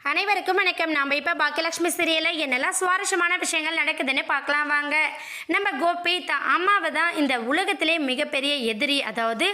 அனைவருக்கும் வணக்கம். நாம் இப்போ பாக்கியலட்சுமி சீரியலில் என்னெல்லாம் சுவாரஸ்யமான விஷயங்கள் நடக்குதுன்னு பார்க்கலாம் வாங்க. நம்ம கோபி அம்மாவை தான் இந்த உலகத்திலே மிகப்பெரிய எதிரி, அதாவது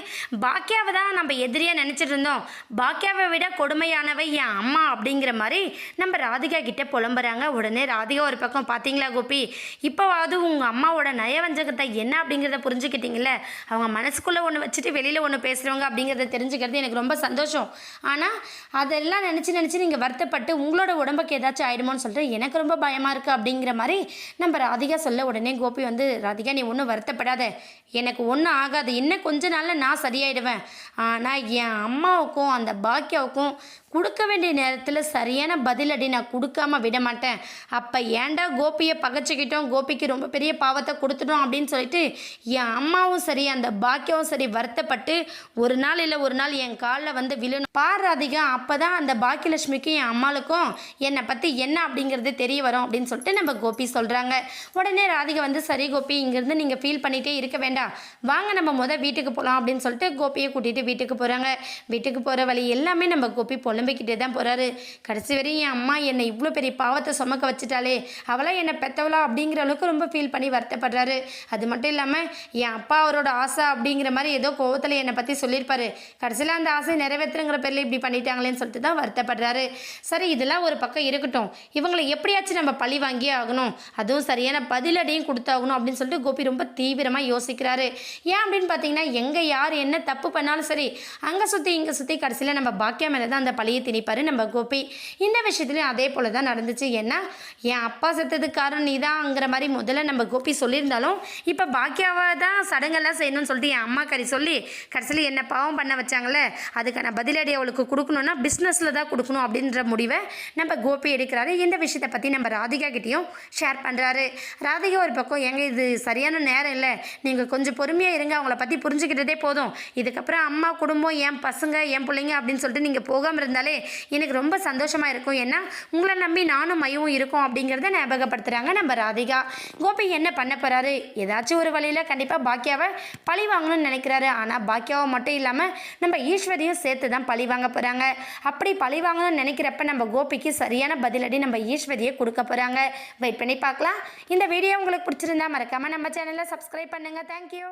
பாக்கியாவை தான் நம்ம எதிரியாக நினச்சிட்டு இருந்தோம். பாக்கியாவை விட கொடுமையானவை என் அம்மா அப்படிங்கிற மாதிரி நம்ம ராதிகா கிட்டே புலம்புறாங்க. உடனே ராதிகா ஒரு பக்கம், பார்த்தீங்களா கோபி, இப்போவாவது உங்கள் அம்மாவோட நயவஞ்சகத்தை என்ன அப்படிங்கிறத புரிஞ்சுக்கிட்டீங்களே. அவங்க மனசுக்குள்ளே ஒன்று வச்சுட்டு வெளியில் ஒன்று பேசுகிறவங்க அப்படிங்கிறத தெரிஞ்சுக்கிறது எனக்கு ரொம்ப சந்தோஷம். ஆனால் அதெல்லாம் நினச்சி நீங்கள் வருத்தப்பட்டு உங்களோட உடம்புக்கு ஏதாச்சும் ஆகிடுமோன்னு சொல்லிட்டு எனக்கு ரொம்ப பயமாக இருக்குது அப்படிங்கிற மாதிரி நம்ம ராதிகா சொல்ல, உடனே கோபி வந்து, ராதிகா நீ ஒன்றும் வருத்தப்படாத, எனக்கு ஒன்றும் ஆகாது, இன்னும் கொஞ்ச நாளில் நான் சரியாயிடுவேன். ஆனால் என் அம்மாவுக்கும் அந்த பாக்கியாவுக்கும் கொடுக்க வேண்டிய நேரத்தில் சரியான பதிலடி நான் கொடுக்காம விட மாட்டேன். அப்போ ஏன்டா கோபியை பகைச்சிக்கிட்டோம், கோபிக்கு ரொம்ப பெரிய பாவத்தை கொடுத்துட்டோம் அப்படின்னு சொல்லிட்டு என் அம்மாவும் சரி அந்த பாக்கியாவும் சரி வருத்தப்பட்டு ஒரு நாள் இல்லை ஒரு நாள் என் காலில் வந்து விழணும். பார் ராதிகா, அப்போ தான் அந்த பாக்கியலட்சுமிக்கும் என் அம்மாளுக்கும் என்னை பற்றி என்ன அப்படிங்கிறது தெரிய வரும் அப்படின்னு சொல்லிட்டு நம்ம கோபி சொல்கிறாங்க. உடனே ராதிகா வந்து, சரி கோபி, இங்கேருந்து நீங்கள் ஃபீல் பண்ணிகிட்டே இருக்க வேண்டாம், வாங்க நம்ம வீட்டுக்கு போகலாம் அப்படின்னு சொல்லிட்டு கோபியை கூட்டிகிட்டு வீட்டுக்கு போகிறாங்க. வீட்டுக்கு போகிற வழி எல்லாமே நம்ம கோபி புலம்பிக்கிட்டே தான் போகிறாரு. கடைசி வரையும் என் அம்மா என்னை இவ்வளோ பெரிய பாவத்தை சுமக்க வச்சுட்டாலே, அவளாக என்னை பெற்றவளா அப்படிங்கிற அளவுக்கு ரொம்ப ஃபீல் பண்ணி வருத்தப்படுறாரு. அது மட்டும் இல்லாமல் என் அப்பா அவரோட ஆசை அப்படிங்கிற மாதிரி ஏதோ கோவத்தில் என்னை பற்றி சொல்லியிருப்பாரு, கடைசியில் அந்த ஆசை நிறைவேற்றுங்கிற பேரில் இப்படி பண்ணிட்டாங்களேன்னு சொல்லிட்டு தான் வருத்தப்படுறாரு. சரி, இதெல்லாம் ஒரு பக்கம் இருக்கட்டும், இவங்களை எப்படியாச்சும் நம்ம பழி வாங்கியே ஆகணும், அதுவும் சரியான பதிலடியும் கொடுத்தாகணும் அப்படின்னு சொல்லிட்டு கோபி ரொம்ப தீவிரமாக யோசிக்கிறாரு. ஏன் அப்படின்னு பார்த்தீங்கன்னா, எங்கே யார் என்ன தப்பு பண்ணாலும் சரி அங்கே சுற்றி இங்கே சுற்றி கடைசியில் நம்ம பாக்கியா மேலே தான் அந்த பழியை திணிப்பார் நம்ம கோபி. இந்த விஷயத்துலையும் அதே போல தான் நடந்துச்சு. ஏன்னா என் அப்பா செத்ததுக்கு காரணம் நீ தான்ங்கிற மாதிரி முதல்ல நம்ம கோபி சொல்லியிருந்தாலும் இப்போ பாக்கியாவை தான் சடங்கெல்லாம் செய்யணும்னு சொல்லிட்டு என் அம்மா கறி சொல்லி கடைசியில் என்ன பாவம் பண்ண வச்சாங்களே, அதுக்கான பதிலடி அவளுக்கு கொடுக்கணும்னா பிஸ்னஸில் தான் கொடுக்கணும் அப்படின்ற முடிவை நம்ம கோபி எடுக்கிறாரு. இந்த விஷயத்தை பற்றி நம்ம ராதிகா கிட்டேயும் ஷேர் பண்ணுறாரு. ராதிகா ஒரு பக்கம், எங்க இது சரியான நேரம் இல்லை, நீங்கள் கொஞ்சம் பொறுமையாக இருங்க, அவங்கள பற்றி புரிஞ்சுக்கிட்டதே போதும், இதுக்கப்புறம் அம்மா குடும்பம் என் பசங்க என் பிள்ளைங்க அப்படின்னு சொல்லிட்டு நீங்கள் போகாமல் இருந்தாலே எனக்கு ரொம்ப சந்தோஷமாக இருக்கும், ஏன்னா உங்களை நம்பி நானும் மையவும் இருக்கும் அப்படிங்கிறத ஞாபகப்படுத்துகிறாங்க நம்ம ராதிகா. கோபி என்ன பண்ண போகிறாரு, ஏதாச்சும் ஒரு வழியில் கண்டிப்பாக பாக்கியாவை பழி வாங்கணும்னு நினைக்கிறாரு. ஆனால் பாக்கியாவை மட்டும் இல்லாமல் நம்ம ஈஸ்வரியும் சேர்த்து தான் பழி வாங்க போகிறாங்க. அப்படி பழி வாங்கணும்னு நினைக்கிறப்ப நம்ம கோபிக்கு சரியான பதிலடி நம்ம ஈஸ்வரியை கொடுக்க போகிறாங்க. வெயிட் பண்ணி பார்க்கலாம். இந்த வீடியோ உங்களுக்கு பிடிச்சிருந்தா மறக்காமல் நம்ம சேனலை சப்ஸ்கிரைப் பண்ணுங்கள். தேங்க்யூ.